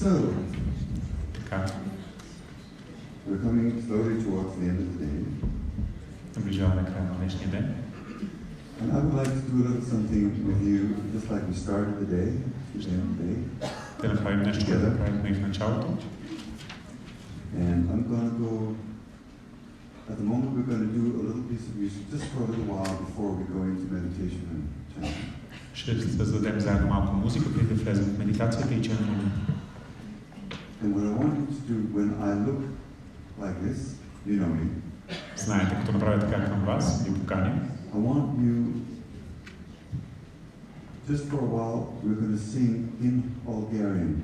So, Така, we're coming slowly towards the end of the day. наближаваме края на днешния ден. And I would like to do a little something with you, just like we started the day, the end of the day. Да направим нещо, което направихме и в началото. And I'm going to go, at the moment we're going to do a little piece of music just for a little while before we go into meditation and chanting. Ще създадем заедно малко музика, преди да влезем в медитацията и чантането. And what I want you to do when I look like this, you know me. Знаете, като направя така към вас, ви поканя. I want you, just for a while, we're going to sing in Bulgarian.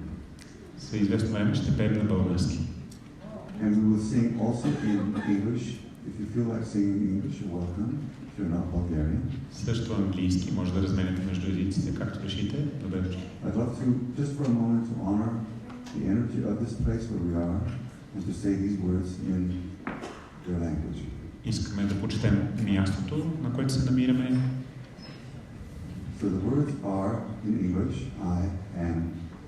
За известно време ще пеем на български. And we will sing also in English. If you feel like singing English, you're welcome. If you're not Bulgarian. Също английски, може да разменяте между езиците, както решите. Добре. I'd love to, just for a moment, to honor the energy of this place where we are and to say these words in their language. Искаме да почетем мястото, на което се намираме. So the words are in English, I am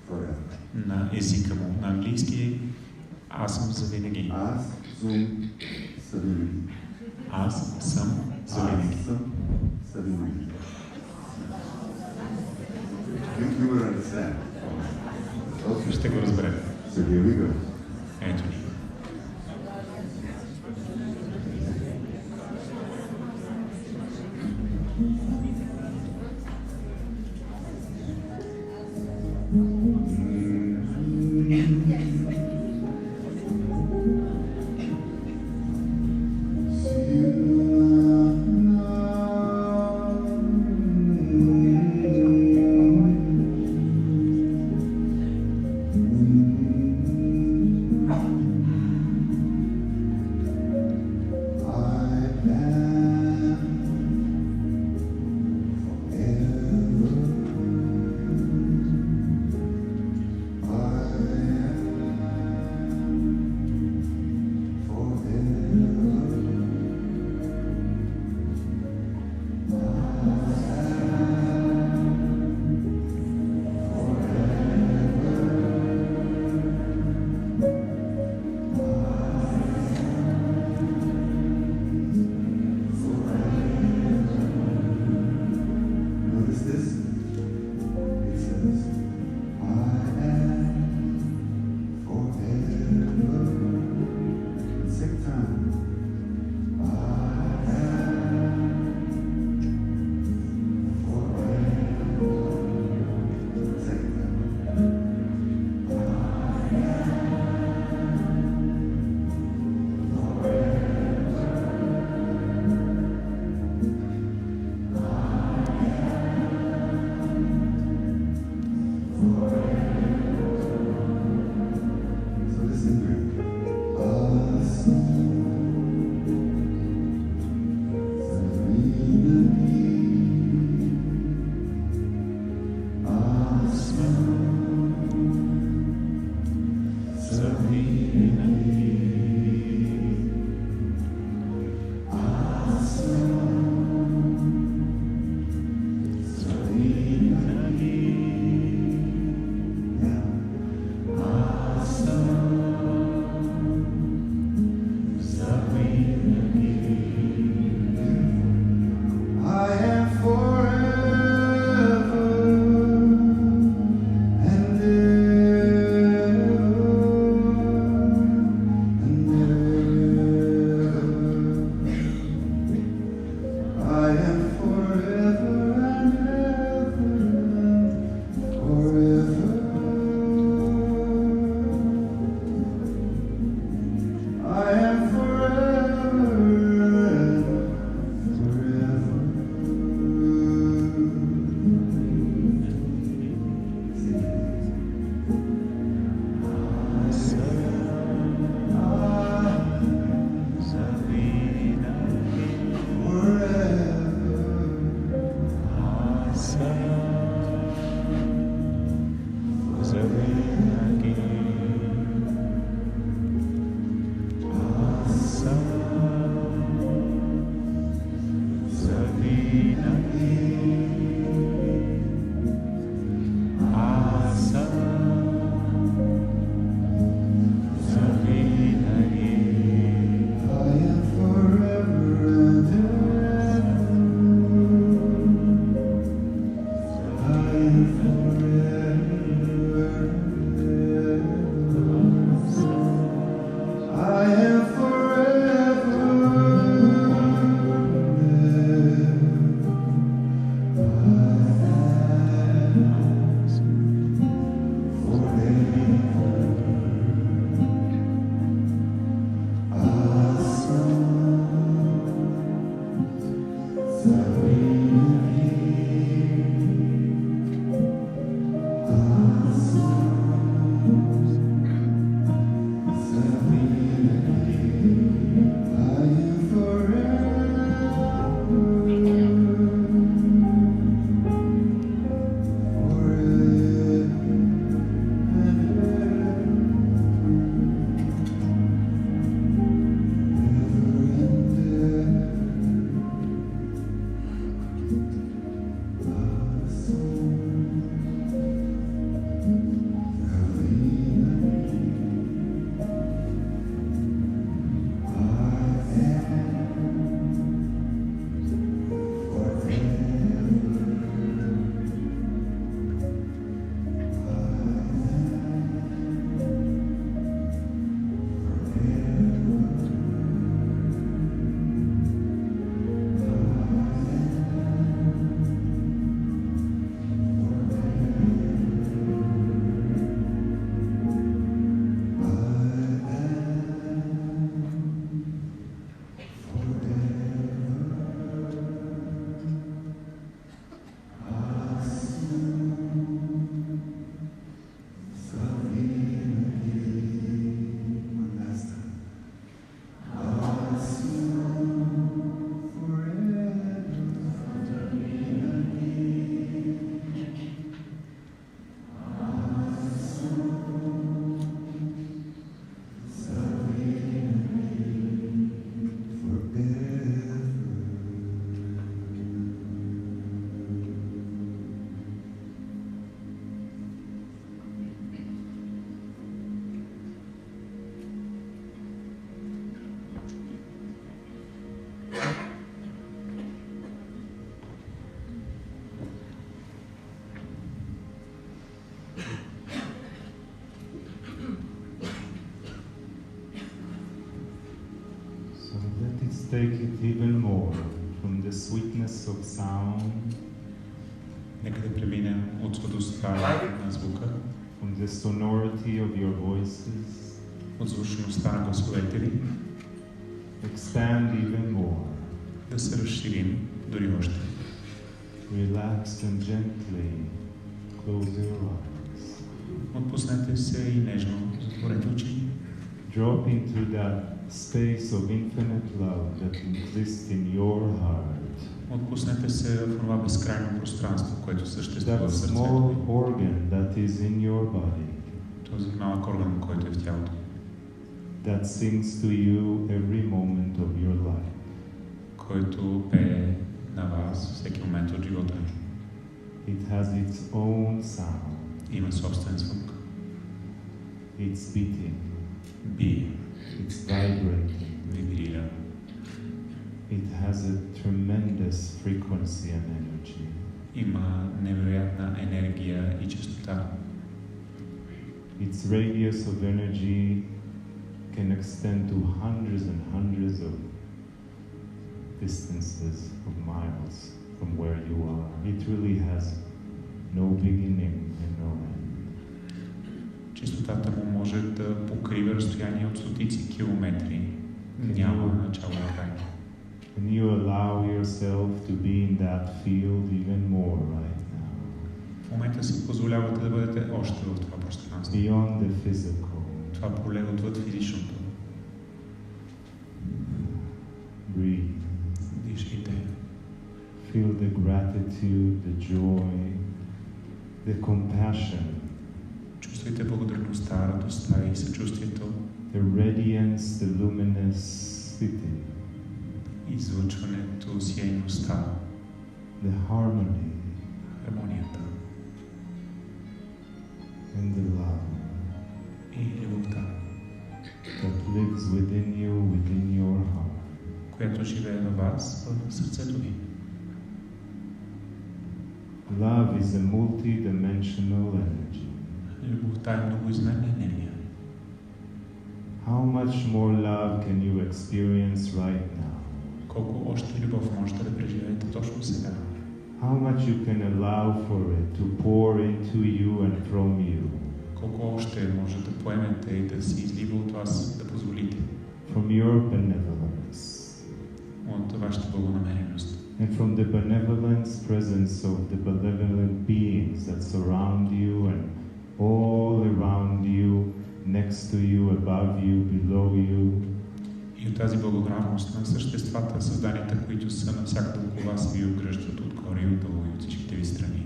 forever. На езика му, на английски, аз съм завинаги. Аз съм завинаги. Аз съм завинаги. Аз съм завинаги. You will understand. Okay. Ще го разберем. So here we go. Ето ни. Mm-hmm. take it even more from the sweetness of sound, нека да преминем от сладостта на звука, from the sonority of your voices, от звучността на гласовете ви, expand even more, да се разширим дори още. Relax and gently close your eyes. Отпуснете се и нежно затворете очи. Drop into that space of infinite love that exists in your heart. Отпуснете се в това безкрайно пространство, което съществува That в сърцето small ви. organ that is in your body, Този малък орган, който е в тялото, that sings to you every moment of your life. който пее на вас всеки момент от живота ви. It has its own sound. Има собствен звук. It's beating. Бие, It's vibrating. вибрира. It has a tremendous frequency and energy. Има невероятна енергия и чистота. Its radius of energy can extend to hundreds and hundreds of distances of miles from where you are. It really has no beginning and no end. Чистотата му може да покрива разстояние от стотици километри. Няма начало и край. And you allow yourself to be in that field even more right now. В момента си позволявате да бъдете още в това пространство. Beyond the physical. Това поле отвъд физичното. Breathe. Дишайте. Feel the gratitude, the joy, the compassion, Чувствайте благодарността, радостта и съчувствието, the radiance, the luminosity, излъчването, сияйността, the harmony, хармонията and the love и любовта, that lives within you, within your heart. която живее във вас, в сърцето ви. Love is a multi-dimensional energy. Любовта е многоизмерна енергия. How much more love can you experience right now? Колко още любов можете да преживеете точно сега? How much you can allow for it to pour into you and from you? Колко още може да поемете и да се излива от вас, да позволите From your benevolence. от вашата благонамереност. And from the benevolent presence of the benevolent beings that surround you and all around you, next to you, above you, below you. И от тази благодарност на съществата, създанията, които са навсякъде около вас, ви обгръщат отгоре и отдолу и от всичките ви страни.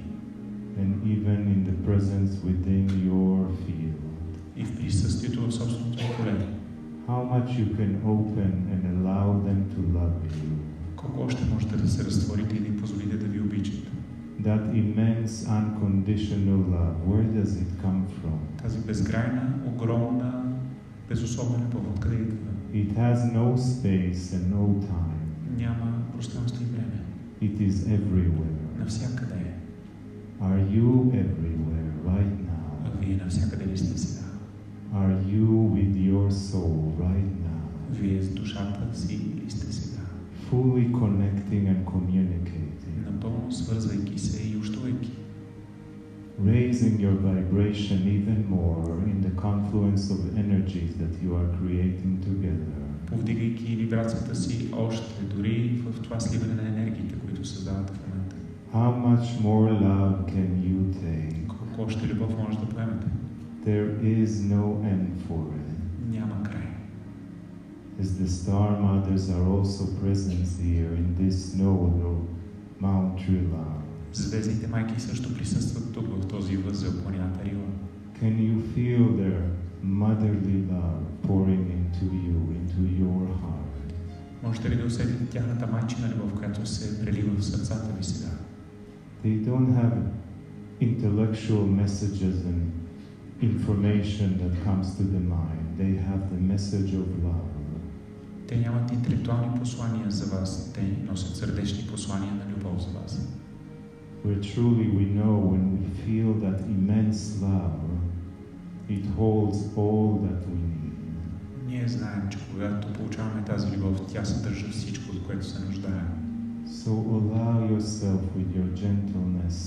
And even in the presence within your field. И в присъствието в собственото ви поле. How much you can open and allow them to love you. Колко още можете да се разтворите и да им позволите да ви обичат. That immense unconditional love, where does it come from? Тази безкрайна, огромна, безусловна любов, откъде идва? It has no space and no time. Няма пространство и време. It is everywhere. Навсякъде е. Are you everywhere right now? А вие навсякъде ли сте сега? Are you with your soul right now? Вие с душата си ли сте сега? Fully connecting and communicating. Напълно свързвайки се и общувайки. Raising your vibration even more in the confluence of energies that you are creating together. Повдигайки вибрацията си още, дори в това сливане на енергиите, които създават в момента. How much more love can you take? Колко още любов може да поемете? There is no end for it. Няма край. As the star mothers are also present here in this node of Mount Rila. Звездните майки също присъстват тук в този възел, планината Рила. Can you feel their motherly love pouring into you, into your heart? Можете ли да усетите тяхната майчина любов, която се прелива в сърцата ви сега? They don't have intellectual messages and information that comes to the mind. They have the message of love. Те нямат интелектуални послания за вас, те носят сърдечни послания на любов за вас. Where truly we know when we feel that immense love, it holds all that we need. Ние знаем, че когато получаваме тази любов, тя съдържа всичко, от което се нуждаем. So allow yourself with your gentleness,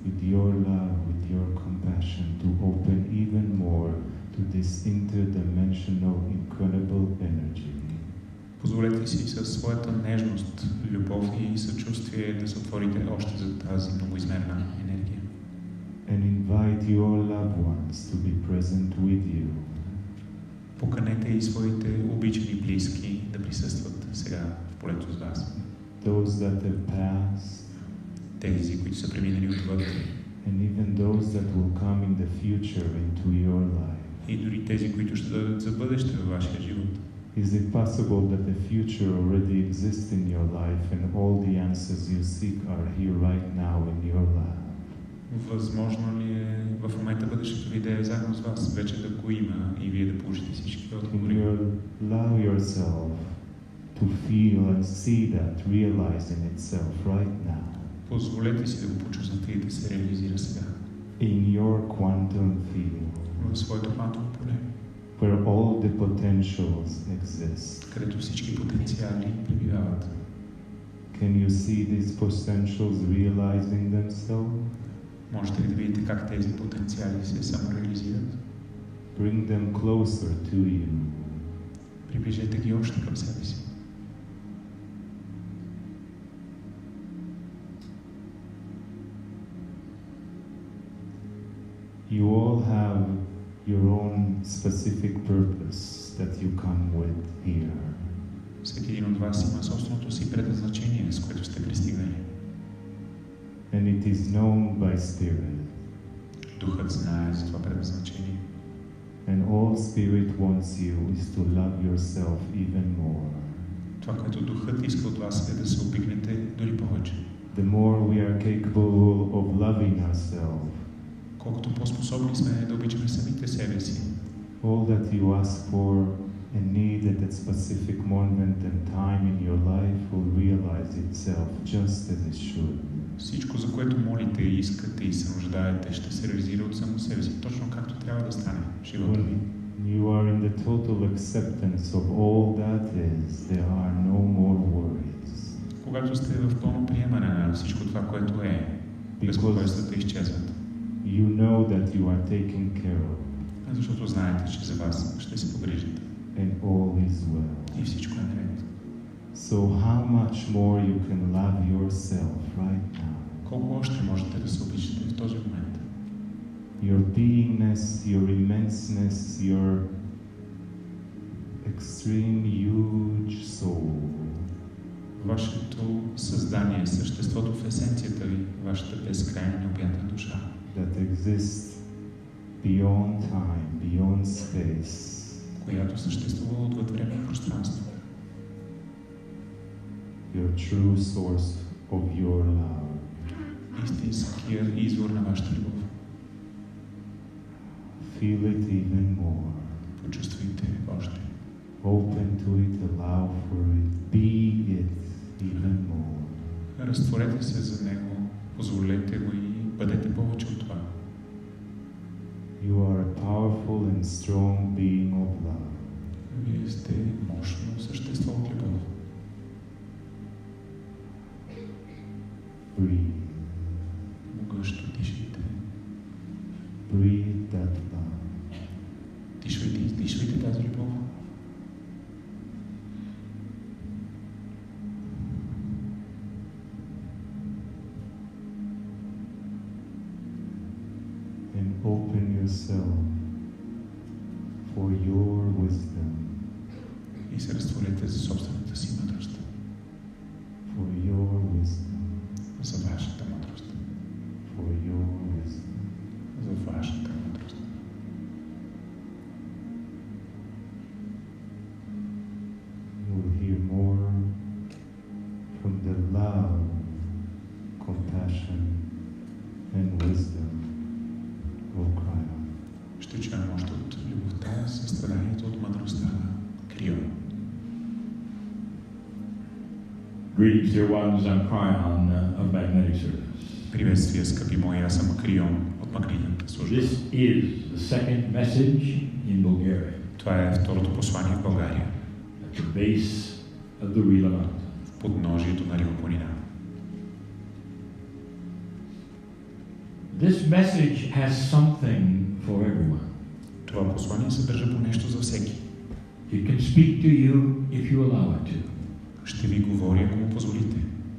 with your love, with your compassion to open even more to this interdimensional, incredible energy. Позволете си със своята нежност, любов и съчувствие да се отворите още за тази многоизмерна енергия. And invite your loved ones to be present with you. Поканете и своите обичани близки да присъстват сега в полето с вас. Those that have passed, тези, които са преминали отвъд, and even those that will come in the future into your life. И дори тези, които ще дадат за бъдеще във вашия живот. Is it possible that the future already exists in your life and all the answers you seek are here right now in your life? Възможно ли е в момента бъдещето ви да е заедно с вас, вече да го има и вие да получите всички отговори? Can you allow yourself to feel and see that realizing itself right now? Позволете си да го почувствате и да се реализира сега. In your quantum field. В своето квантово поле. Where all the potentials exist. Където всички потенциали пребивават. Can you see these potentials realizing themselves? Можете ли да видите как тези потенциали се самореализират? Bring them closer to you. Приближете ги още към себе си. You all have your own specific purpose that you come with here. Всеки един от вас има собственото си предназначение, с което сте пристигнали. And it is known by Spirit. Духът знае за това предназначение. And all Spirit wants you is to love yourself even more. Това, което Духът иска от вас е да се обикнете дори повече. The more we are capable of loving ourselves, колкото по-способни сме да обичаме самите себе си. All that you ask for and need at that specific moment and time in your life will realize itself just as it should. Всичко, за което молите, искате и се нуждаете, ще се реализира от само себе си, точно както трябва да стане в живота ви. You are in the total acceptance of all that is, there are no more worries. Когато сте в пълно приемане на всичко това, което е, безпокойствата изчезват. You know that you are taken care of. Защото знаете, че за вас ще се погрижите. And all is well. И всичко е наред. So how much more you can love yourself right now? Колко още можете да се обичате в този момент? Your beingness, your immenseness, your extreme huge soul. Вашето създание, съществото в есенцията ви, вашата безкрайна необята душа. That exists beyond time, beyond space. Която съществува отвъд време и пространство. Your true source of your love. Истинският извор на вашата любов. Feel it even more. Почувствайте още. Open to it, allow for it, be it even more. Разтворете се за него, позволете го и бъдете повече от това. You are a powerful and strong being of love. Вие сте мощно същество от любов. Breathe. Могъщо дишайте. Breathe that love. Дишвайте, издишвайте тази любов. And open yourself for your wisdom. И се разтворете за собствената си мъдрост. For your wisdom. За вашата мъдрост. For your wisdom. За вашата мъдрост. You will hear more from the love, compassion, and wisdom of Kryon. Ще чуем още от любовта, състраданието, от мъдростта на Kryon. Greetings, dear ones. I'm Kryon of Magnetic Service. Приветствия, скъпи мои, аз съм Kryon от магнитната служба. This is the second message in Bulgaria. Това е второто послание в България. At the base of the РИЛА mountain. В подножието на Рила планина. This message has something for everyone. Това послание съдържа по нещо за всеки. It can speak to you if you allow it to. Ще ви говоря, ако му позволите.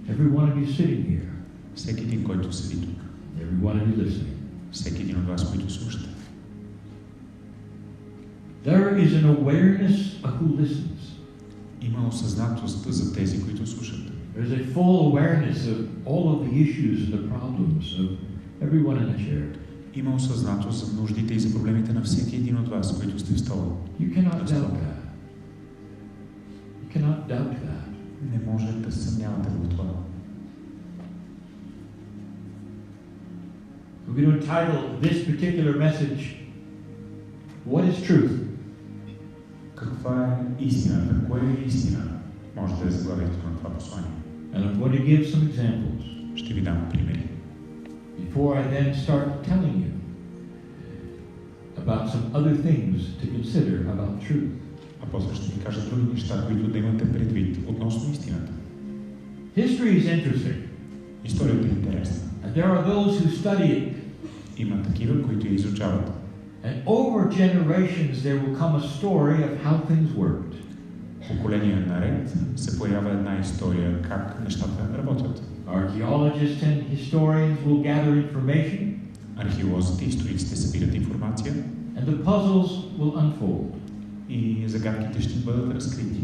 Every one of you sitting here. Всеки един, който седи тук. Every one of you listening. Всеки един от вас, който слушате. There is an awareness of who listens. Има осъзнатост за тези, които слушат. There's a full awareness of all of the issues and the problems of everyone in the chair. Има осъзнатост за нуждите и за проблемите на всеки един от вас, които сте в стола. You cannot doubt that. You cannot doubt that. Не може да се съмнявате в това. We're going to entitle this particular message, What is Truth? Каква е истината? Кое е истина? Може да е заглавието на това послание. And I'm going to give some examples. Ще ви дам примери. Before I then start telling you about some other things to consider about truth. А после ще ви кажа други неща, които да имате предвид относно истината. History is interesting. Историята е интересна. And there are those who study it. Има такива, които я изучават. And over generations there will come a story of how things worked. Поколения наред се появява една история как нещата работят. Archaeologists and historians will gather information. Археолозите и историците събират информация. And the puzzles will unfold. И загадките ще бъдат разкрити.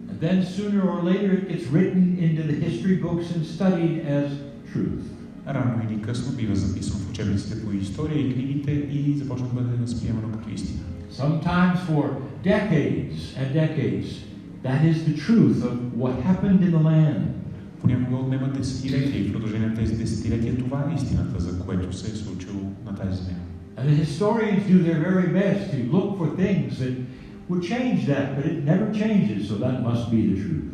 And then sooner or later it gets written into the history books and studied as truth. Рано или късно бива записан в учебниците по история и книгите и започва да бъде възприемано като истина. Sometimes for decades and decades, that is the truth of what happened in the land. Понякога отнема десетилетия и в продължение на тези десетилетия това е истината, за което се е случило на тази земя. And the historians do their very best to look for things that would change that, but it never changes, so that must be the truth.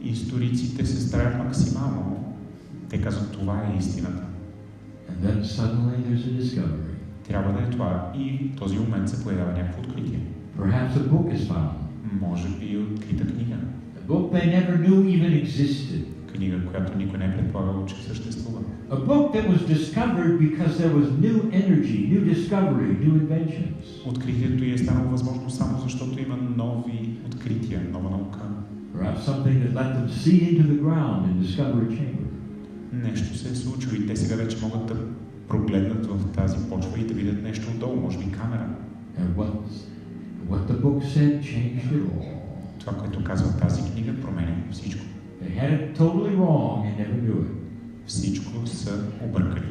Историците се стараят максимално. Те казват, това е истината. And then suddenly there's a discovery. Трябва да е това. И в този момент се появява някакво откритие. Perhaps a book is found. Може би открита книга. A book they never knew even existed. Книга, която никой не е предполагал, че съществува. A book that was discovered because there was new energy, new discovery, new inventions. Откритието е станало възможно само защото има нови открития, нова наука. Perhaps something that let them see into the ground and discover a chamber. Нещо се е случило и те сега вече могат да прогледнат в тази почва и да видят нещо отдолу, може би камера. And what the book said changed it all. Това, което казва тази книга, променя всичко. They had it totally wrong and never knew it. Всичко са объркали.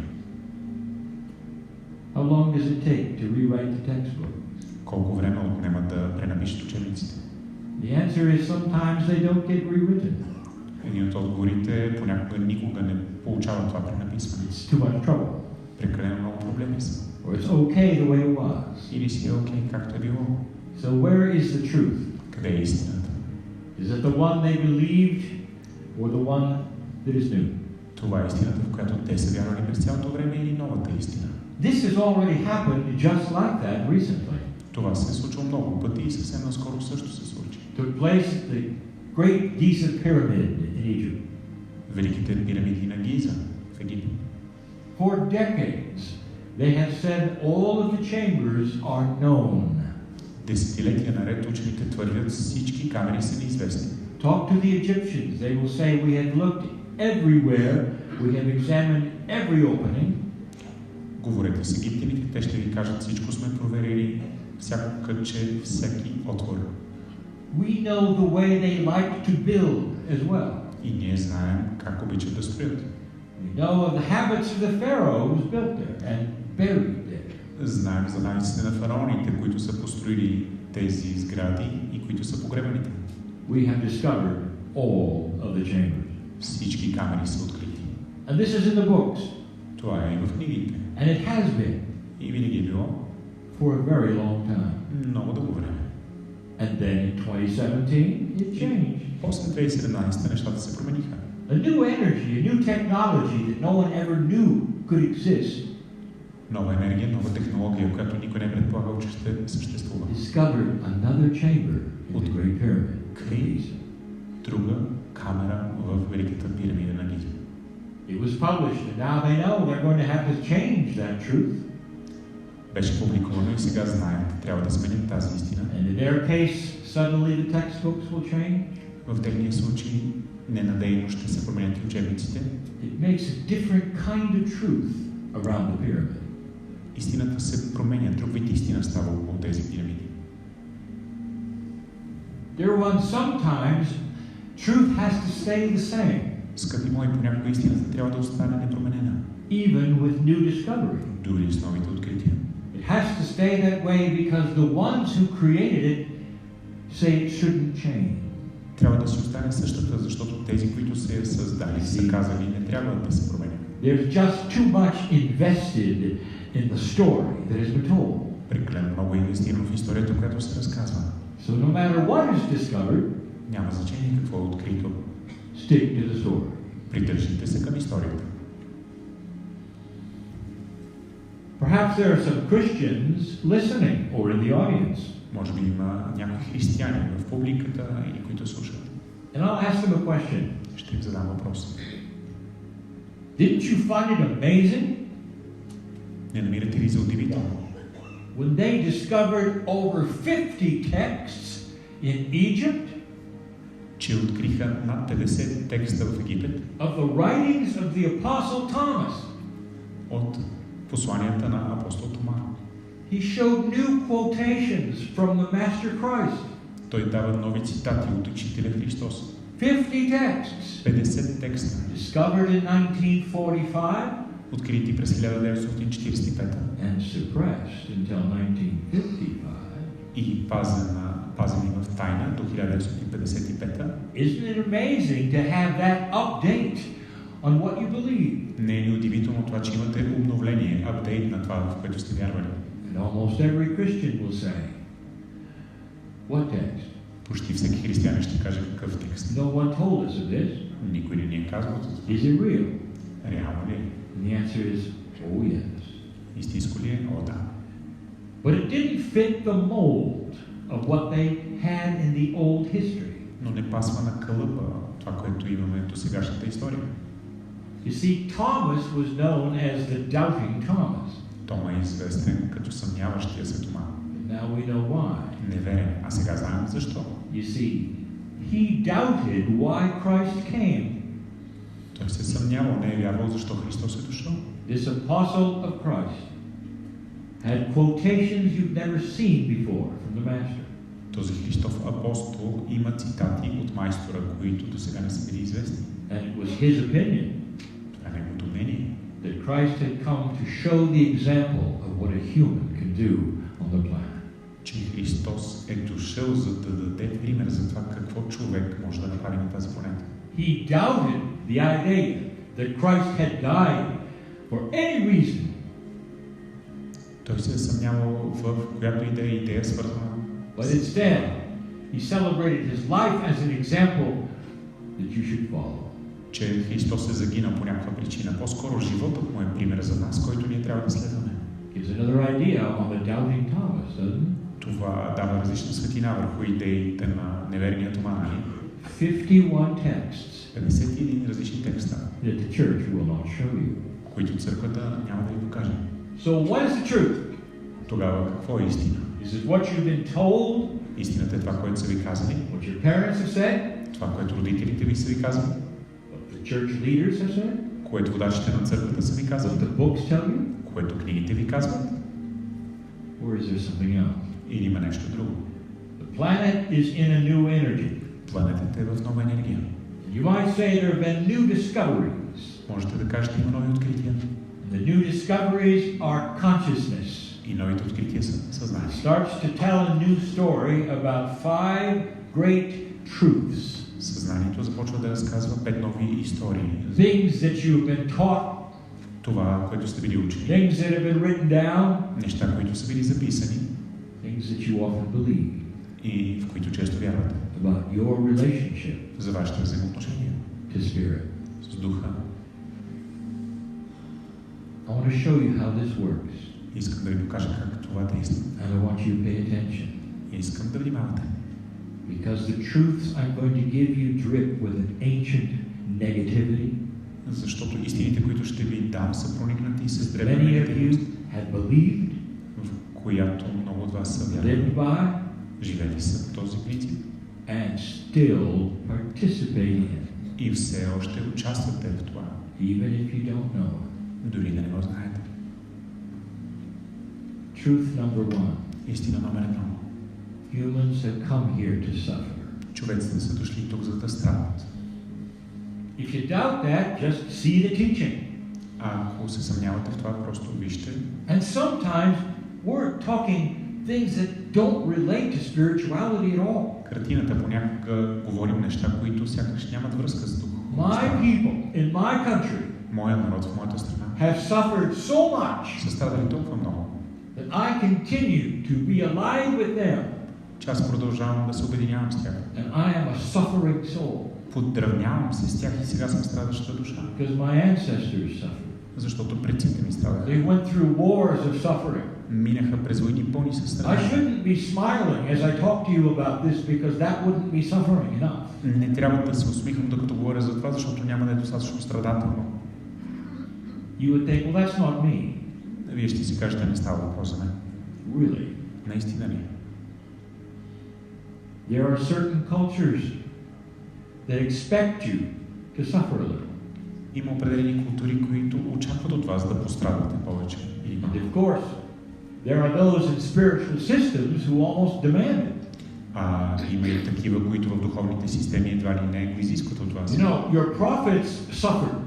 How long does it take to rewrite the textbook? Колко време отнема да пренапишат учебниците? The answer is sometimes they don't get rewritten. Един от отговорите понякога никога не получава това пренаписване. It's too much trouble. Прекалено много проблеми са. Or it's okay the way it was. Или си е окей, както е било. So where is the truth? Къде е истината? Is it the one they believed or the one that is new? Това е истината, в която те са вярвали през цялото време, или новата истина? This has already happened just like that recently. Това се е случило много пъти и съвсем наскоро също се случи. Took place at the Great Giza Pyramid in Egypt. Великите пирамиди на Гиза в Египет. For decades, they have said all of the chambers are known. Десетилетия наред учените твърдят, всички камери са неизвестни. Talk to the Egyptians. They will say, we have looked everywhere, we have examined every opening. Говорете с египтяните, те ще ви кажат, всичко сме проверили, всяко кътче, всеки отвор. We know the way they like to build as well. И ние знаем как обичат да строят. We know of the habits of the pharaoh who was built there and buried there. Знаем за навиците на фараоните, които са построили тези сгради и които са погребани там. We have discovered all of the chambers. Всички камери са открити. And this is in the books. Това е и в книгите. And it has been. И винаги е било. For a very long time. Много дълго време. And then in 2017, it changed. После 2017 нещата се промениха. A new energy, a new technology that no one ever knew could exist. Нова енергия, нова технология, която никой не е предполагал, че ще съществува. Discovered another chamber in the Great Pyramid. Откри друга камера в Великата пирамида на Гиза. It was published, and now they know they're going to have to change that truth. Беше публикувано и сега знаят, трябва да сменят тази истина. And in their case, suddenly the textbooks will change. В техния случай ненадейно ще се променят и учебниците. It makes a different kind of truth around the pyramid. Истината се променя, друг вид истина става около тези пирамиди. Dear ones, sometimes truth has to stay the same. Скъпи мои, понякога истината трябва да остане непроменена. Even with new discovery. Дори с новите открития. It has to stay that way because the ones who created it say it shouldn't change. Трябва да си остане същата, защото тези, които се я създали, са казали, не трябва да се променя. There's just too much invested in the story that has been told. Прекалено много е инвестирано в историята, която се разказва. So no matter what is discovered, няма значение какво е открито. stick to the story. Придържайте се към историята. Perhaps there are some Christians listening or in the audience. Може би има някои християни в публиката или които слушат. And I'll ask them a question. Ще им задам въпрос. Didn't you find it amazing? Не намирате ли за удивително? When they discovered over 50 texts in Egypt, че откриха над 50 текста в Египет of the writings of the Apostle Thomas. От посланията на апостол Тома. He showed new quotations from the Master Christ. Той дава нови цитати от Учителя Христос. 50 texts. 50 текста. Discovered in 1945. Открити през 1945 and suppressed until 1955. И пазени в тайна до 1955. Isn't it amazing to have that update on what you believe? Не е ли удивително това, че имате обновление, апдейт на това, в което сте вярвали? And almost every Christian will say, what text? Почти всеки християнин ще каже какъв текст. No one told us of this. Никой не ни е казал за това. Is it real? Реално ли е? And the answer is, oh yes. Истинско ли е? О, да. But it didn't fit the mold of what they had in the old history. Но не пасва на кълъпа това, което имаме до сегашната история. You see, Thomas was known as the doubting Thomas. Тома е известен като съмняващия се Тома. And now we know why. Неверен. А сега знаем защо. You see, he doubted why Christ came. Той се съмнявал, не е вярвал защо Христос е дошъл. This apostle of Christ had quotations you've never seen before from the Master. Този Христов апостол има цитати от майстора, които до сега не са били известни. And it was his opinion Това е неговото мнение. that Christ had come to show the example of what a human can do on the planet. Че Христос е дошъл, за да даде пример за това какво човек може да направи на тази планета. He doubted the idea that Christ had died for any reason. Той се е съмнявал в която идея свързана. But instead, he celebrated his life as an example that you should follow. Че Христос е загинал по някаква причина. По-скоро животът му е пример за нас, който ние трябва да следваме. Gives another idea on the doubting Thomas, doesn't it? Това дава различна светлина върху идеите на неверния Тома, нали? 51 texts 51 различни текста, that the church will not show you. които църквата няма да ви покаже. So what is the truth? Тогава какво е истина? Is it what you've been told? Истината е това, което са ви казали, What your parents have said? това, което родителите ви са ви казали, What the church leaders have said? което водачите на църквата са ви казали, What the books tell you? което книгите ви казват, Or is there something else? или има нещо друго. The planet is in a new energy. Планетата е в нова енергия. You might say there have been new discoveries. Можете да кажете, има нови открития. The new discoveries are consciousness. И новите открития са съзнание. It starts to tell a new story about 5 great truths. Съзнанието започва да разказва 5 нови истории. Things that you've been taught. Това, което сте били учени. Things that have been written down. Неща, които са били записани. Things that you often believe. И в които често вярвате. About your relationship. За вашите взаимоотношения. To Spirit. С духа. I want to show you how this works. Искам да ви покажа как това действа. And I want you to pay attention. Искам да внимавате. Because the truths I'm going to give you drip with an ancient negativity. Защото истините, които ще ви дам, са проникнати с древна Many of you негативност, have believed, в която много от вас са вярвали. lived by, Живели са по този принцип and still participate in, и все още участвате в това, even if you don't know it. дори да не го знаете. Truth number 1. Истина номер 1. Humans have come here to suffer. Човеците са дошли тук, за да страдат. If you doubt that, just see the teaching. Ако се съмнявате в това, просто вижте. And sometimes we're talking things that don't relate to spirituality at all. Картината понякога говорим неща, които сякаш нямат връзка с духовността. My people in my country Моя народ в моята страна have suffered so much са страдали толкова много, that I continue to be alive with them. че аз продължавам да се обединявам с тях. And I am a suffering soul. Подравнявам се с тях и сега съм страдаща душа. Because my ancestors suffered. Защото предците ми страдаха. They went through wars of suffering. Минаха през войни пълни със I страдания. shouldn't be smiling as I talk to you about this because that wouldn't be suffering enough. Не трябва да се усмихвам докато говоря за това, защото няма да е достатъчно страдателно. You would think, well, that's not me. Вие ще си кажете, не става въпрос за мен. Really? Наистина ли? There are certain cultures that expect you to suffer a little. Има определени култури, които очакват от вас да пострадате повече. And of course, there are those in spiritual systems who almost demand it. Има и такива, които в духовните системи едва ли не го изискват от вас. You know, your prophets suffered.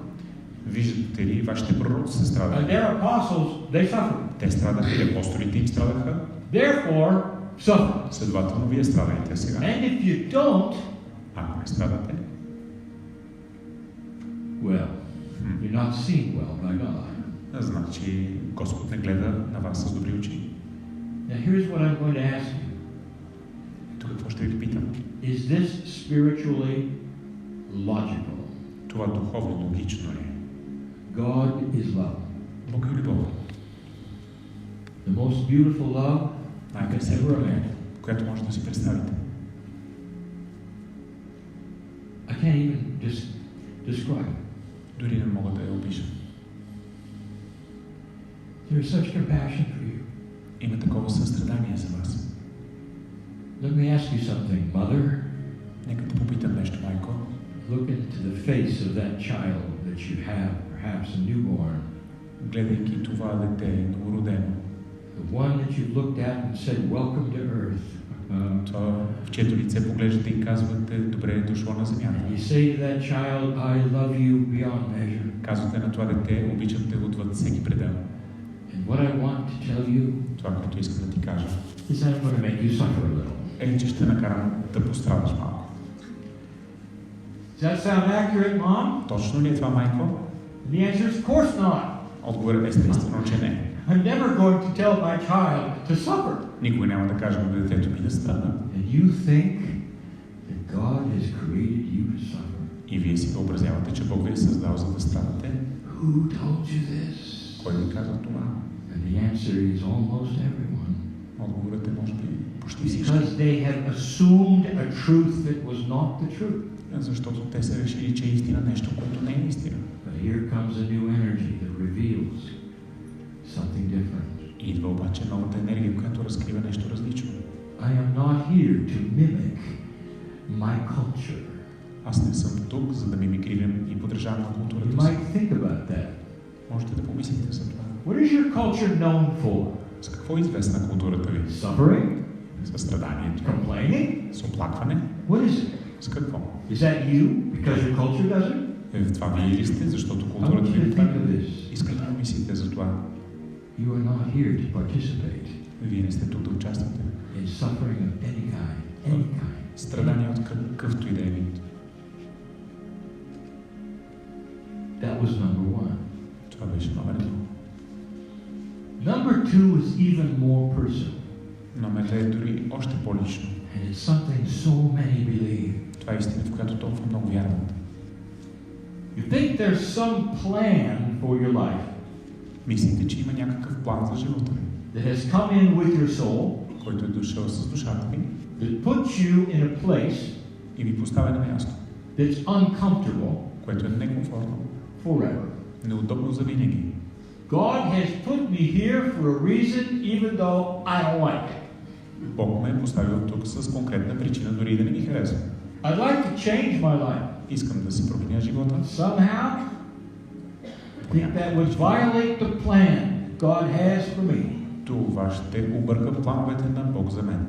Виждате ли, вашите пророци се And страдали. their apostles, they suffered. Те страдаха и апостолите им страдаха. Therefore, suffer. Следователно, вие страдайте сега. And if you don't, Ако не страдате, well, you're not seen well by God. значи Господ не гледа на вас с добри очи. Now here's what I'm going to ask you. Тук какво ще ви питам? Is this spiritually logical? Това духовно логично ли е? God is love. Бог е любов. The most beautiful love you can Най-красивата ever любов, imagine. която може да си представите. I can't even just describe it. Дори не мога да я опиша. There's such compassion for you. Има такова състрадание за вас. Let me ask you something, mother. Нека те попитам нещо, майко. Look into the face of that child that you have, perhaps a newborn. Гледайки това дете, новородено. The one that you've looked at and said, welcome to earth. Това, в чието лице поглеждате и казвате, добре е дошло на земята. You say to that child, I love you beyond measure. Казвате на това дете, обичам те отвъд всеки предел. And what I want to tell you, това, което искам да ти кажа, is that I'm going to make you suffer a little. Че ще накарам да пострадаш малко. Does that sound accurate, Mom? Точно ли е това, майко? And the answer is, of course not. Отговорът е естествено, че не. I'm never going to tell my child to suffer. Никога няма да кажа на детето ми да страда. And you think that God has created you to suffer? И вие си въобразявате, че Бог ви е създал за да страдате? Who told you this? Кой ви каза това? And the answer is almost everyone. Отговорът е може би почти всички. Because they have assumed a truth that was not the truth. Защото те са решили, че е истина нещо, което не е истина. But here comes a new energy that reveals something different. Идва обаче новата енергия, която разкрива нещо различно. I am not here to mimic my culture. Аз не съм тук, за да мимикрирам и подражавам на културата си. You might think about that. Можете да помислите за това. What is your culture known for? С какво е известна културата ви? Suffering? С страданието. Complaining? С оплакване? What is it? С какво? Is that you because your culture does it? В това вие ли сте, защото културата ви прави? Искате да мислите за това. You are not here to participate. Вие не сте тук да участвате. In suffering of any kind. Any kind. Страдания от какъвто и да е вид. That was number one. Това беше номер едно. Number two is even more personal. Номер две е дори още по-лично. And it's something so many believe. Това е истина, в която толкова много вярват. You think there's some plan for your life. Мислите, че има някакъв план за живота ви, That has come in with your soul. който е дошъл с душата ви. That puts you in a place. И ви поставя на място. That's uncomfortable. Което е некомфортно. Forever. Неудобно за винаги. God has put me here for a reason, even though I don't like it. Бог ме е поставил тук с конкретна причина, дори и да не ми харесва. I'd like to change my life. Искам да си променя живота. Somehow, I think that would violate the plan God has for me. Това ще обърка плановете на Бог за мен.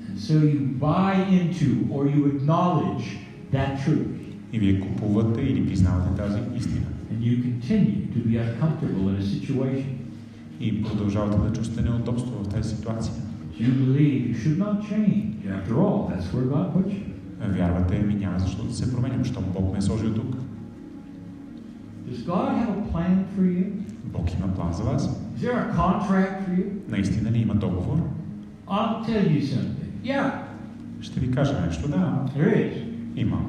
And so you buy into or you acknowledge that truth. И вие купувате или признавате тази истина. And you continue to be uncomfortable in a situation. И продължавате да чувствате неудобство в тази ситуация. You believe you should not change. After all, that's where God put you. Вярвате ми, няма защо да се променям, защото Бог ме е сложил тук. Does God have a plan for you? Бог има план за вас. Is there a contract for you? Наистина ли има договор? I'll tell you something. Yeah. Ще ви кажа нещо, да. There is. Има.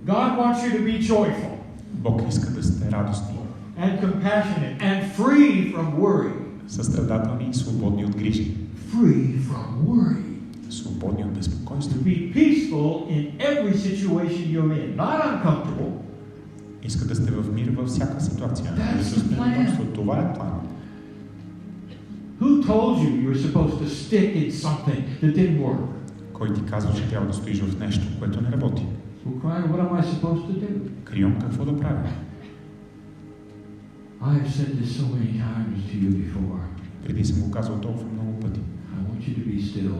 God wants you to be joyful. Бог иска да сте радостни. And compassionate and free from worry. Състрадателни и свободни от грижи. Free from worry. Свободни от безпокойство. To be peaceful in every situation you're in, not uncomfortable. Иска да сте в мир във всяка ситуация. Това е план. Who told you you were supposed to stick in something that didn't work? Кой ти казва, че трябва да стоиш в нещо, което не работи? Well, Kryon, what am I supposed to do? Крyon, какво да правя? I've said this so many times to you before. Преди съм го казал толкова много пъти. I want you to be still.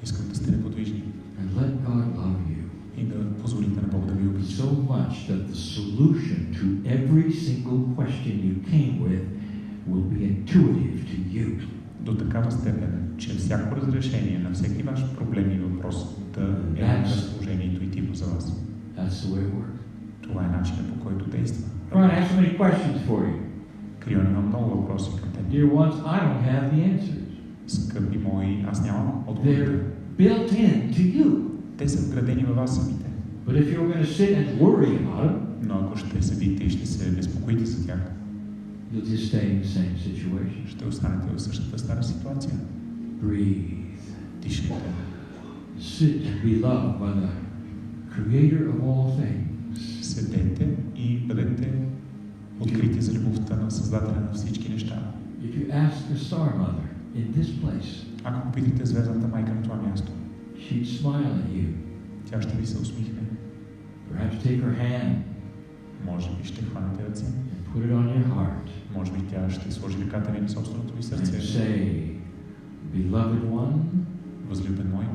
Искам да сте неподвижни. And let God love you. И да позволите на Бог да ви обича. So much that the solution to every single question you came with will be intuitive to you. До такава степен, че всяко разрешение на всеки ваш проблем и въпрос да е на разположение интуитивно за вас. That's the way it works. Това е начинът, по който действа. Kryon, I have so many questions for you. Крyon, има много въпроси към теб. Dear ones, I don't have the answers. Скъпи мои, аз нямам отговорите. They're built in to you. Те са вградени във вас самите. But if you're going to sit and worry about them, но ако ще седите и ще се безпокоите за тях, you'll just stay in the same situation. ще останете в същата стара ситуация. Breathe. Дишайте. Sit and be loved by the Creator of all things. Седете и бъдете открити за любовта на Създателя на всички неща. If you ask the Star Mother in this place, ако попитате звездната майка на това място, she'd smile at you. Тя ще ви се усмихне. Perhaps take her hand Може би ще хванете ръце. and put it on your heart Може би тя ще сложи ръката ви на собственото ви сърце. and say, Beloved one, Възлюбен мой,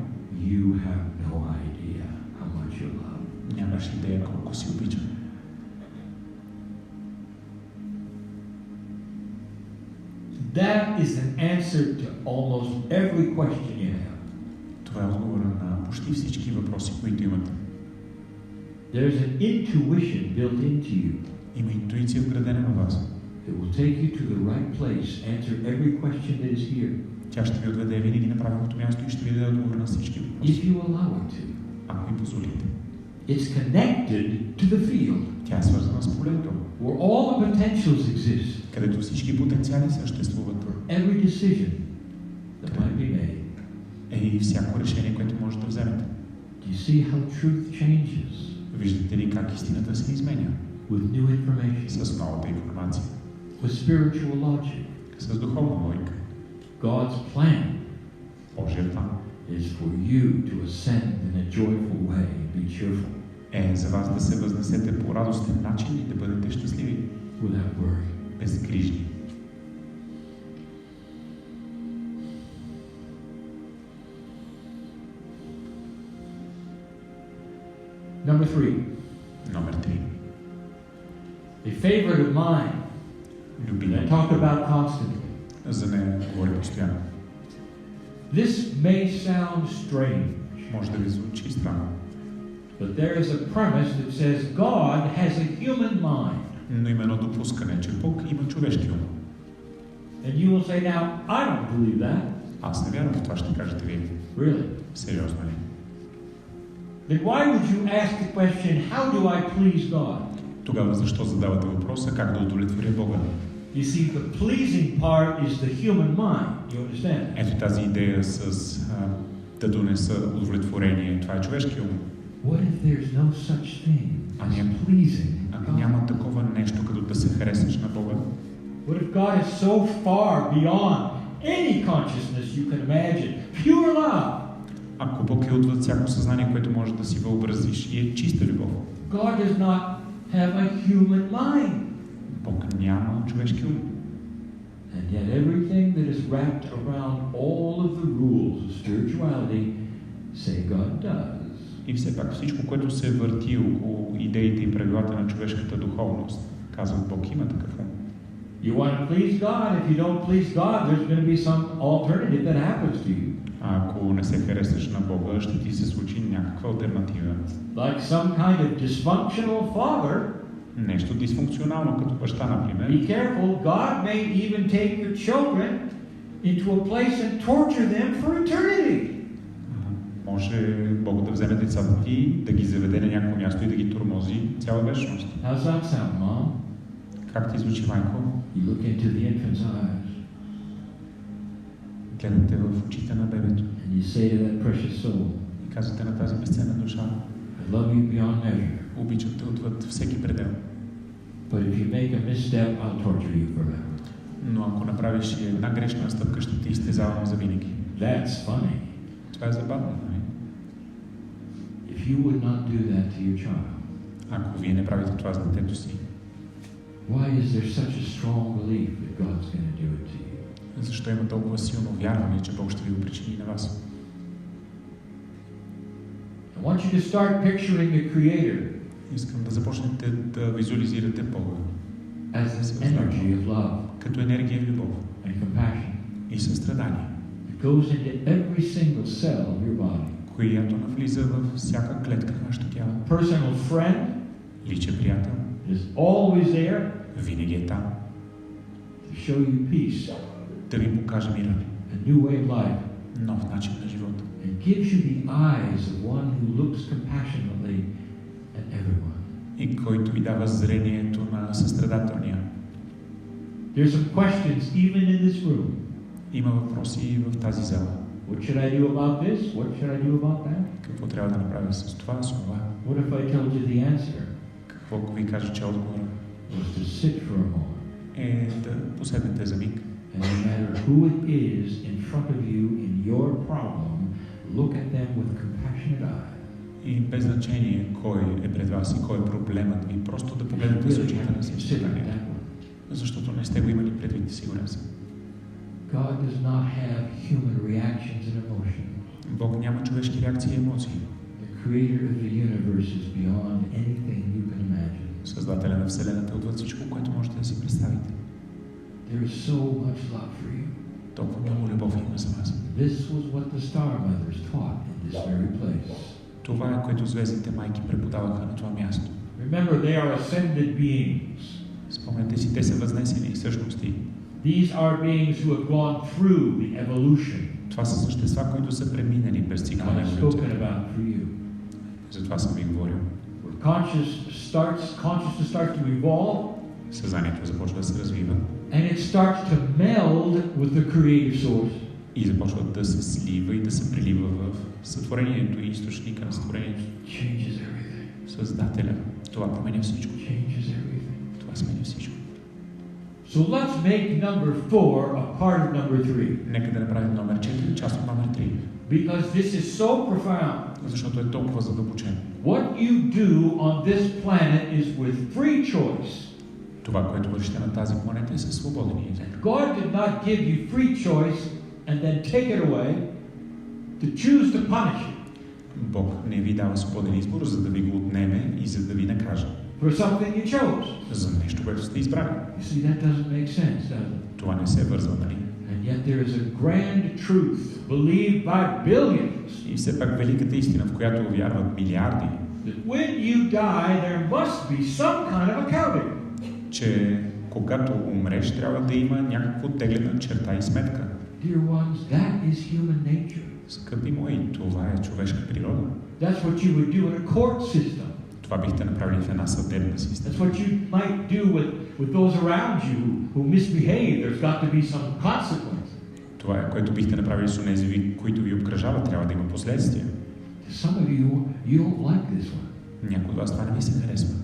you have no idea how much you love. нямаш идея колко си обичам. That is an answer to almost every question you have. Това е отговора на почти всички въпроси, които имате. There's an intuition built into you. Има интуиция вградена във вас. It will take you to the right place, answer every question that is here. Тя ще ви отведе винаги на правилното място и ще ви даде отговор на всички въпроси. If you allow it to. Ако ви позволите. It's connected to the field. Тя е свързана с полето, Where all the potentials exist. където всички потенциали съществуват. Every decision that might be made. И всяко решение, което може да вземете. Do you see how truth changes? Виждате ли как истината се изменя? With new information. С новата информация. With spiritual logic. С духовна логика. God's plan Божия план is for you to ascend in a joyful way and be cheerful. е за вас да се възнесете по радостен начин и да бъдете щастливи. Without worry. Безгрижни. Number 3. Номер 3. A favorite of mine that I Любимият. talk about constantly. За нея говоря постоянно. This may sound strange, Може да ви звучи странно. but there is a premise that says God has a human mind. Но има едно допускане, че Бог има човешки ум. And you will say, now, I don't believe that. Аз не вярвам в това, ще кажете вие. Really? Сериозно ли? Then why would you ask the question, how do I please God? Тогава защо задавате въпроса как да удовлетворя Бога? You see, the pleasing part is the human mind. You understand? Ето тази идея с да донеса удовлетворение. Това е човешки ум. What if there's no such thing as Ами, pleasing ако God? няма такова нещо, като да се харесаш на Бога? What if God is so far beyond any consciousness you can imagine? Pure love. Ако Бог е отвъд всяко съзнание, което може да си въобразиш и е чиста любов. God does not have a human mind. Бог няма човешки ум. And yet everything that is wrapped around all of the rules of spirituality say God does. И все пак всичко, което се върти около идеите и правилата на човешката духовност, казват Бог има такъв ум. You want to please God. If you don't please God, there's going to be some alternative that happens to you. А ако не се харесаш на Бога, ще ти се случи някаква алтернатива. Like some kind of dysfunctional father. Нещо дисфункционално, като баща, например. Be careful. God may even take your children into a place and torture them for eternity. Може Бог да вземе децата ти, да ги заведе на някакво място и да ги тормози цяла вечност. How's that sound, Mom? Как ти звучи, майко? You look into the infant's eyes Гледате в очите на бебето and you say to that precious soul, и казвате на тази безценна душа: I love you beyond measure. обичам те отвъд всеки предел. But if you make a misstep, I'll torture you forever. Но ако направиш и една грешна стъпка, ще те изтезавам завинаги. That's funny. Това е забавно, нали? If you would not do that to your child, Ако вие не правите това с детето си, why is there such a strong belief that God's going to do it to you? защо има толкова силно вярване, че Бог ще ви го причини на вас? I want you to start picturing the Creator Искам да започнете да визуализирате Бога as an energy of love като енергия и любов and compassion. и състрадание, It goes into every single cell of your body. която навлиза във всяка клетка в вашето тяло. Personal friend Личен приятел is always there винаги е там to show you peace, да ви покаже мира, a new way of life, нов начин на живота and gives you the eyes of one who looks compassionately at everyone. и който ви дава зрението на състрадателния. There's some questions even in this room. Има въпроси и в тази зала. What should I do about this? What should I do about that? Какво трябва да направя с това, с това? What if I told you the answer Какво ако ви кажа, че отговора was to sit for a moment, е да поседнете за миг and no matter who it is in front of you in your problem, look at them with compassionate eyes. И без значение кой е пред вас и кой е проблемът ви, просто да погледнете с очите на състоянието. Защото не сте го имали предвид, сигурен съм. God does not have human reactions and emotions. Бог няма човешки реакции и емоции. The creator of the universe is beyond anything you can imagine. Създателя на Вселената отвъд всичко, което можете да си представите. There is so much love for you. Толкова много любов има за вас. This was what the star mothers taught in this very place. Това е, което звездите майки преподаваха на това място. Remember, they are ascended beings. Спомнете си, те са възнесени същности. These are beings who have gone through the evolution. Това са същества, които са преминали през цикла на еволюцията. Затова съм ви говорил. Consciousness starts to evolve. Съзнанието започва да се развива. And it starts to meld with the creative source. И започва да се слива и да се прелива в сътворението и източника на сътворението. Създателя. Това променя всичко. Това сменя всичко. So let's make number 4 a part of number 3. Нека да направим номер 4, част от номер 3. Because this is so profound. Защото е толкова задълбочено. What you do on this planet is with free choice. Това, което вършите на тази планета е със свободен избор. God did not give you free choice and then take it away to choose to punish you. Бог не ви дава свободен избор, за да ви го отнеме и за да ви накаже. For something you chose. За нещо, което сте избрали. You see, that doesn't make sense, does it? Това не се вързва, нали? And yet there is a grand truth believed by billions. И все пак великата истина, в която вярват милиарди, That when you die, there must be some kind of accounting. Че когато умреш, трябва да има някакво теглена черта и сметка. Dear ones, that is human nature. Скъпи мои, това е човешка природа. That's what you would do in a court system. Това бихте направили в една съдебна система. That's what you might do with those around you who misbehave. There's got to be some consequence. Това е, което бихте направили с онези, които ви обкръжават, трябва да има последствия. Some of you don't like this one. Някой от вас това не ви се харесва.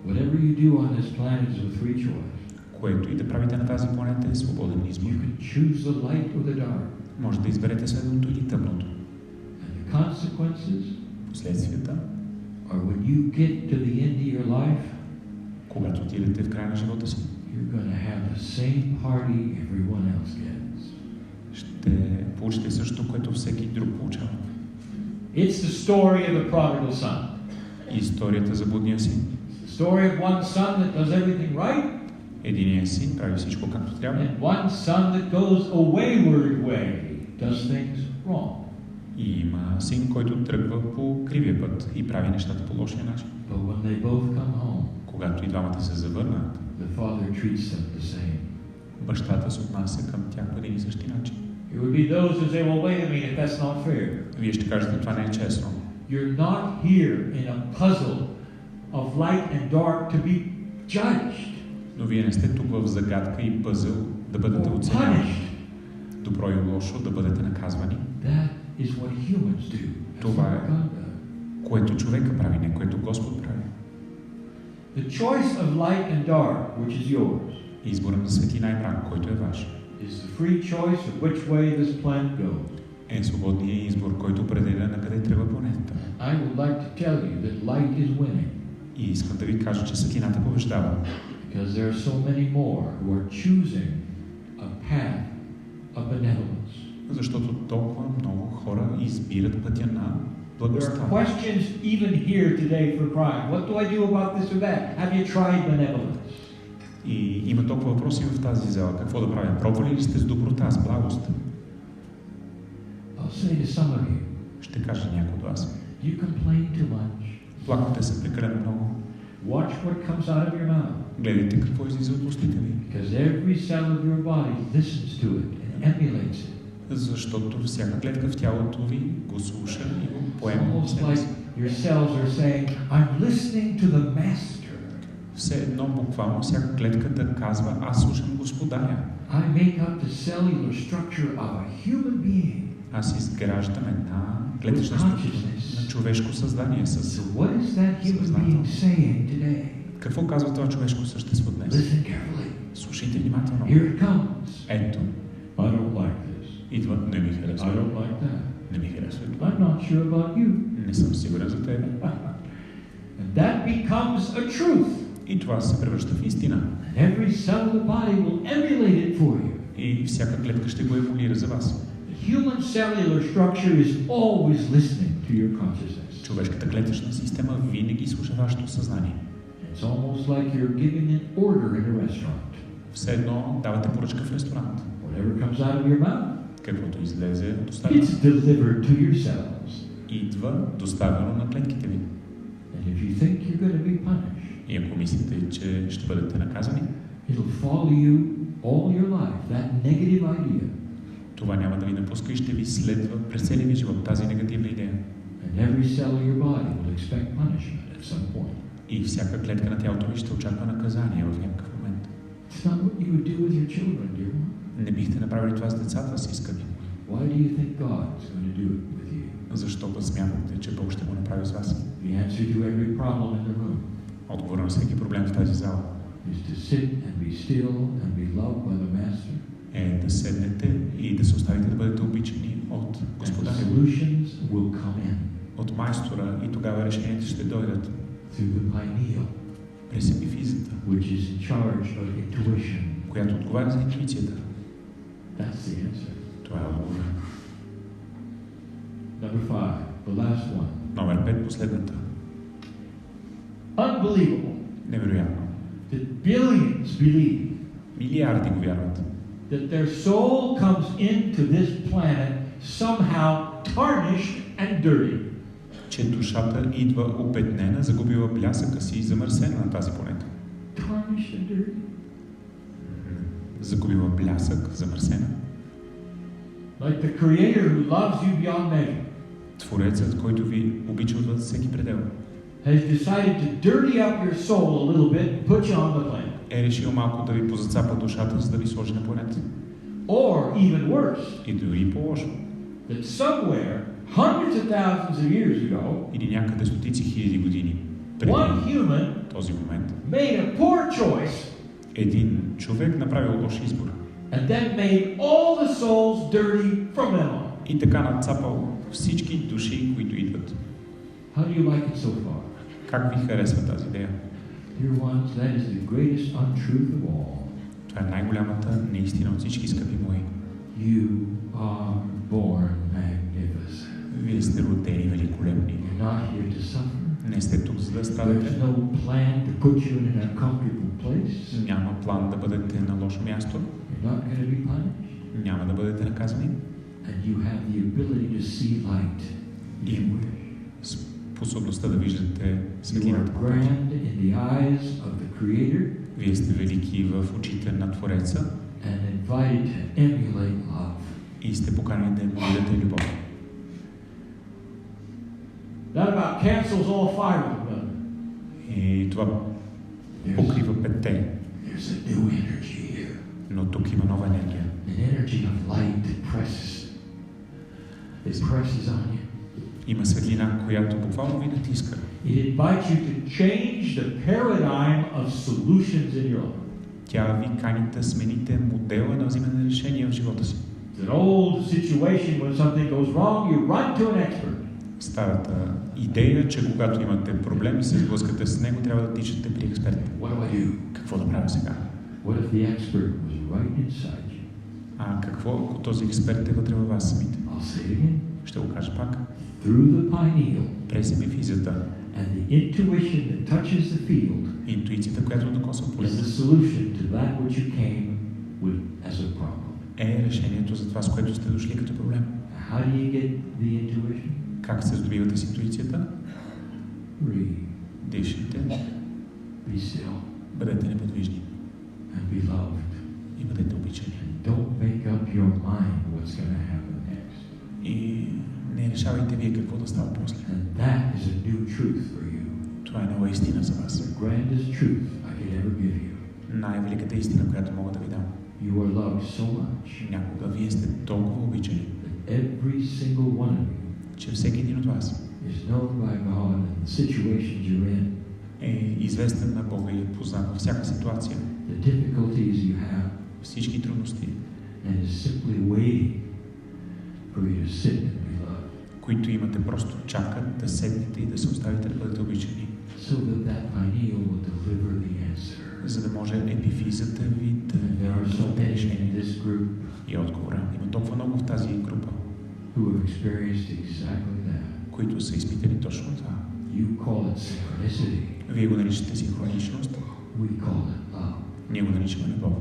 Whatever you do on this planet is with free choice. Което и да правите на тази планета е свободен избор. You can choose the light or the dark. Може да изберете светлото или тъмното. And the consequences Последствията are when you get to the end of your life, когато отидете в края на живота си, you're going to have the same party everyone else gets. Ще получите същото, което всеки друг получава. It's the story of the prodigal son. Историята за блудния син. The story of one son that does everything right. Единият син прави всичко както трябва. And one son that goes a wayward way, does things wrong. И има син, който тръгва по кривия път и прави нещата по лошия начин. But when they both come home, Когато и двамата се завърнат, the father treats them the same. бащата се отнася към тях по един и същи начин. It would be those who say, well, wait a minute, that's not fair. Вие ще кажете, това не е честно. You're not here in a puzzle of light and dark to be judged. Но вие не сте тук в загадка и пъзъл да бъдете оценени. Добро и лошо да бъдете наказвани. That is what humans do. Това е, което човека прави, не което Господ прави. The choice of light and dark, which is yours, Изборът на светлина и мрак, който е ваш, is the free choice of which way this planet goes. е свободният избор, който определя на къде тръгва планетата. I would like to tell you that light is winning. И искам да ви кажа, че светлината побеждава. Because there are so many more who are choosing a path of benevolence. Защото толкова много хора избират пътя на There благостта. are questions even here today for Kryon. What do I do about this or that? Have you tried benevolence? И има толкова въпроси в тази зала. Какво да правим? Пробвали ли сте с доброта, с благост? I'll say to some of you, Ще кажа някой от вас. you complain too much. Плакате се прекалено много. Watch what comes out of your mouth. Гледайте какво излиза от устите ви. Because every cell of your body listens to it and emulates it. Защото всяка клетка в тялото ви го слуша и го поема. Almost like your cells are saying, I'm listening to the master. Все едно буквално всяка клетка да казва, аз слушам Господаря. I make up the cellular structure of a human being. Аз изграждам една клетъчна структура на човешко създание с So what is that human being saying today? Какво казва това човешко същество днес? Listen carefully. Слушайте внимателно. Here it comes. Ето, I don't like this. идва, не ми I харесва. don't like that. Не ми харесва. I'm not sure about you. Не съм сигурен за тебе. And that becomes a truth. И това се превръща в истина. And every cell of the body will emulate it for you. И всяка клетка ще го емулира за вас. The human cellular structure is always listening to your consciousness. Човешката клетъчна система винаги слуша вашето съзнание. It's almost like you're giving an order in a restaurant. Все едно давате поръчка в ресторант. Whatever comes out of your mouth, Каквото излезе от устата, it's delivered to your cells. идва доставено на клетките ви. And if you think you're going to be punished, И ако мислите, че ще бъдете наказани, it'll follow you all your life, that negative idea. това няма да ви напуска и ще ви следва през целия ви живот, тази негативна идея. And every cell of your body will expect punishment at some point. И всяка клетка на тялото ви ще очаква наказание в някакъв момент. It's not what you would do with your children, dear one. Не бихте направили това с децата си, скъпи. Why do you think God's going to do it with you? Защо да смятате, че Бог ще го направи с вас? The answer to every problem in the room Отговорът на всеки проблем в тази зала is to sit and be still and be loved by the Master. е да седнете и да се оставите да бъдете обичани от And the Господаря, solutions will come in от майстора, и тогава решенията ще дойдат through the pineal, през епифизата, which is in charge of intuition. която отговаря за интуицията. That's the answer. Това е отговор. Number 5, the last one. Номер 5, последната. Unbelievable Невероятно. that billions believe Милиарди го вярват, that their soul comes into this planet somehow tarnished and dirty. че душата идва опетнена, загубила блясъка си и замърсена на тази планета. Tarnished and dirty. Загубила блясък, замърсена. Like the Creator who loves you beyond measure Творецът, който ви обича отвъд всеки предел, has decided to dirty up your soul a little bit and put you on the planet. е решил малко да ви позацапа душата, за да ви сложи на планета. Or even worse, И дори по-лошо. that somewhere, hundreds of thousands of years ago, Или някъде стотици хиляди години преди one human този момент, made a poor choice един човек направил лош избор. and then made all the souls dirty from them on. И така надцапал всички души, които идват. How do you like it so far? Как ви харесва тази идея? Dear ones, that is the greatest untruth of all. Това е най-голямата неистина от всички, скъпи мои. You are born magnificent. Вие сте родени великолепни. You're not here to suffer. Не сте тук, за да страдате. There's no plan to put you in an uncomfortable place. Няма план да бъдете на лошо място. You're not going to be punished. Няма да бъдете наказани. And you have the ability to see light. И способността да виждате You are светлината. grand in the eyes of the Creator Вие сте велики в очите на Твореца and invited to emulate love. и сте поканени да емулирате любов. That about cancels all five of them. И това покрива петте. There's a new energy here. Но тук има нова енергия. An energy of light that presses. It presses on you. Има светлина, която буквално ви натиска. It invites you to change the paradigm of solutions in your life. Тя ви кани да смените модела на взимане на решения в живота си. It's an old situation when something goes wrong, you run to an expert. Старата идея, че когато имате проблем и се сблъскате с него, трябва да тичате при експерт. What do I do? Какво да правя сега? What if the expert was right inside you? А какво, ако този експерт е вътре във вас самите? I'll say it again. Ще го кажа пак. Through the pineal През епифизата, and the intuition that touches the field интуицията, която докосва is the полета, solution to that which you came with as a problem. е решението за това, с което сте дошли като проблем. How do you get the intuition? Как се здобивате с интуицията? Breathe. Дишайте, Be still бъдете неподвижни and be loved. и бъдете обичани. Don't make up your mind what's going to happen next. И не решавайте вие какво да става после. And that is a new truth for you. Това е нова истина за вас. The grandest truth I could ever give you. Най-великата истина, която мога да ви дам. You are loved so much Някога вие сте толкова обичани, that every single one of you че всеки един от вас is known by God and the situations you're in, е известен на Бога и е познат във всяка ситуация, the difficulties you have, всички трудности, and is simply waiting for you to sit and be loved. които имате, просто чакат да седнете и да се оставите да бъдете обичани. So that pineal will deliver the answer. За да може епифизата ви да даде решение. И отговора. Има толкова много в тази група, Who have experienced exactly that. които са изпитали точно това. You call it synchronicity. Вие го наричате синхроничност. We call it love. Ние го наричаме любов.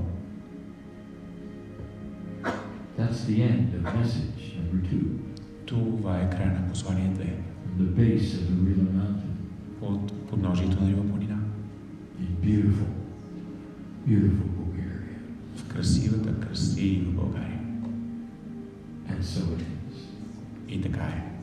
That's the end of message number 2. Това е края на послание 2. The base of the Rila mountain. От подножието на Рила планина. In beautiful, beautiful Bulgaria. В красива България. And so it is. И така е.